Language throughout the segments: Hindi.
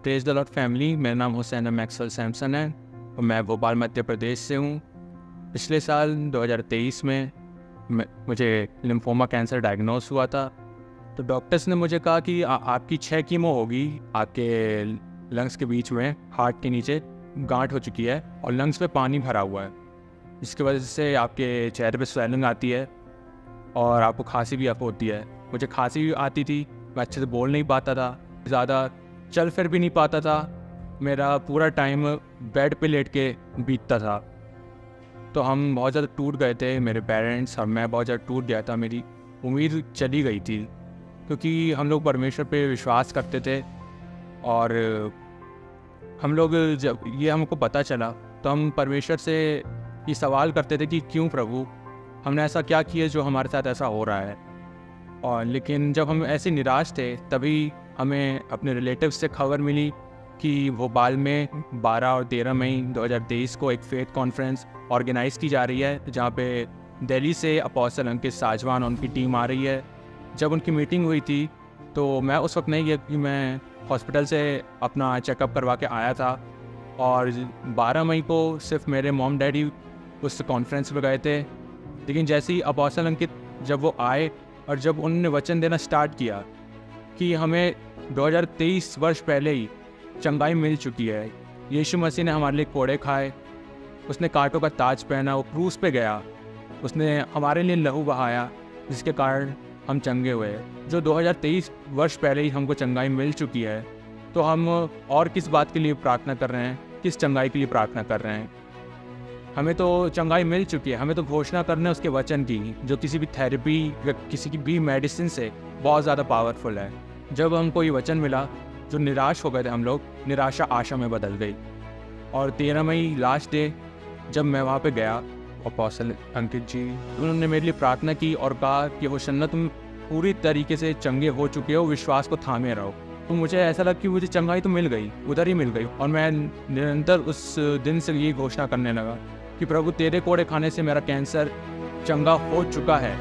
Praise the Lord family. मेरा नाम हुसैन मैक्सवेल सैमसन है और मैं भोपाल मध्य प्रदेश से हूँ। पिछले साल 2023 में मुझे लिम्फोमा कैंसर डायग्नोस हुआ था। तो डॉक्टर्स ने मुझे कहा कि आपकी 6 कीमो होगी, आपके लंग्स के बीच में हार्ट के नीचे गांठ हो चुकी है और लंग्स में पानी भरा हुआ है, जिसकी वजह से आपके चेहरे पे स्वेलिंग आती है और आपको खांसी भी होती है। मुझे खांसी भी आती थी, मैं अच्छे से बोल नहीं पाता था, ज़्यादा चल फिर भी नहीं पाता था। मेरा पूरा टाइम बेड पे लेट के बीतता था। तो हम बहुत ज़्यादा टूट गए थे, मेरे पेरेंट्स और मैं बहुत ज़्यादा टूट गया था। मेरी उम्मीद चली गई थी क्योंकि हम लोग परमेश्वर पे विश्वास करते थे और हम लोग जब ये हमको पता चला तो हम परमेश्वर से ये सवाल करते थे कि क्यों प्रभु, हमने ऐसा क्या किया जो हमारे साथ ऐसा हो रहा है। और लेकिन जब हम ऐसे निराश थे तभी हमें अपने रिलेटिव्स से खबर मिली कि भोपाल में 12 और 13 मई 2023 को एक फेथ कॉन्फ्रेंस ऑर्गेनाइज़ की जा रही है, जहाँ पे दिल्ली से अपोस्टल अंकित साजवान और उनकी टीम आ रही है। जब उनकी मीटिंग हुई थी तो मैं उस वक्त नहीं गया कि मैं हॉस्पिटल से अपना चेकअप करवा के आया था। और 12 मई को सिर्फ मेरे मॉम डैडी उस कॉन्फ्रेंस में गए थे। लेकिन जैसे ही अपोस्टल अंकित जब वो आए और जब उन्होंने वचन देना स्टार्ट किया कि हमें 2023 वर्ष पहले ही चंगाई मिल चुकी है, यीशु मसीह ने हमारे लिए कोड़े खाए, उसने कांटों का ताज पहना, वो क्रूस पे गया, उसने हमारे लिए लहू बहाया, जिसके कारण हम चंगे हुए। जो 2023 वर्ष पहले ही हमको चंगाई मिल चुकी है, तो हम और किस बात के लिए प्रार्थना कर रहे हैं, किस चंगाई के लिए प्रार्थना कर रहे हैं। हमें तो चंगाई मिल चुकी है, हमें तो घोषणा करना है उसके वचन की, जो किसी भी थेरेपी या किसी की भी मेडिसिन से बहुत ज़्यादा पावरफुल है। जब हमको ये वचन मिला, जो निराश हो गए थे हम लोग, निराशा आशा में बदल गई। और 13 मई लास्ट डे जब मैं वहाँ पे गया, अपोस्टल अंकित जी उन्होंने मेरे लिए प्रार्थना की और कहा कि होशन्ना, तुम पूरी तरीके से चंगे हो चुके हो, विश्वास को थामे रहो। तो मुझे ऐसा लगा कि मुझे चंगाई तो मिल गई, उधर ही मिल गई। और मैं निरंतर उस दिन से ये घोषणा करने लगा कि प्रभु, तेरे कोड़े खाने से मेरा कैंसर चंगा हो चुका है।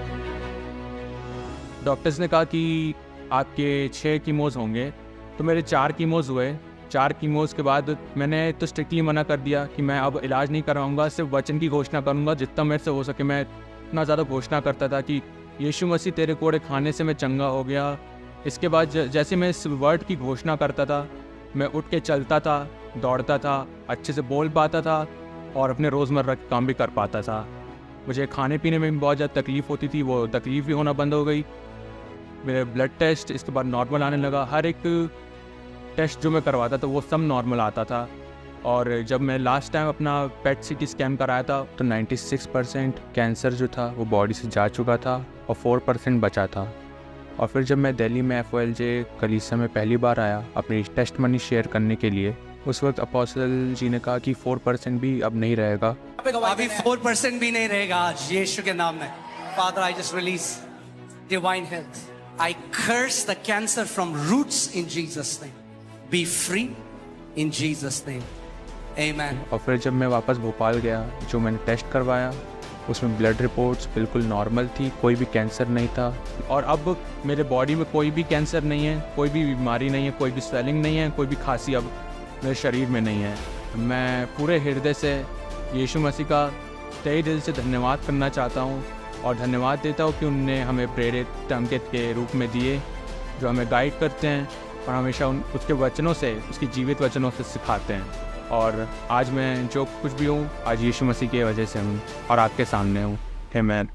डॉक्टर्स ने कहा कि आपके 6 कीमोज होंगे, तो मेरे 4 कीमोज हुए। 4 कीमोज के बाद मैंने तो स्ट्रिक्टली मना कर दिया कि मैं अब इलाज नहीं कराऊंगा, सिर्फ वचन की घोषणा करूंगा। जितना मेरे से हो सके मैं इतना ज़्यादा घोषणा करता था कि यीशु मसीह तेरे कोड़े खाने से मैं चंगा हो गया। इसके बाद जैसे मैं इस वर्ड की घोषणा करता था, मैं उठ के चलता था, दौड़ता था, अच्छे से बोल पाता था और अपने रोज़मर्रा के काम भी कर पाता था। मुझे खाने पीने में भी बहुत ज़्यादा तकलीफ़ होती थी, वो तकलीफ़ भी होना बंद हो गई। मेरे ब्लड टेस्ट इसके बाद नॉर्मल आने लगा। हर एक टेस्ट जो मैं करवाता था वो सब नॉर्मल आता था। और जब मैं लास्ट टाइम अपना पेट सीटी स्कैन कराया था तो 96% कैंसर जो था वो बॉडी से जा चुका था और 4% बचा था। और फिर जब मैं दिल्ली में FOLJ कलीसिया में पहली बार आया अपनी टेस्ट मनी शेयर करने के लिए, उस वक्त अपोस्टल जी ने कहा कि 4% भी अब नहीं रहेगा। अभी 4% भी नहीं रहेगा आज यीशु के नाम में। Father, I just release divine health. I curse the cancer from roots in Jesus' name. Be free in Jesus' name. Amen. और फिर जब मैं वापस भोपाल गया, जो मैंने टेस्ट करवाया उसमें ब्लड रिपोर्ट्स बिल्कुल नॉर्मल थी, कोई भी कैंसर नहीं था। और अब मेरे बॉडी में कोई भी कैंसर नहीं है, कोई भी बीमारी नहीं है, कोई भी स्वेलिंग नहीं है, कोई भी खांसी अब मेरे शरीर में नहीं है। मैं पूरे हृदय से यीशु मसीह का तहे दिल से धन्यवाद करना चाहता हूँ और धन्यवाद देता हूँ कि उनने हमें प्रेरित अंकित के रूप में दिए, जो हमें गाइड करते हैं और हमेशा उसके वचनों से, उसके जीवित वचनों से सिखाते हैं। और आज मैं जो कुछ भी हूँ, आज यीशु मसीह की वजह से हूँ और आपके सामने हूँ। आमीन।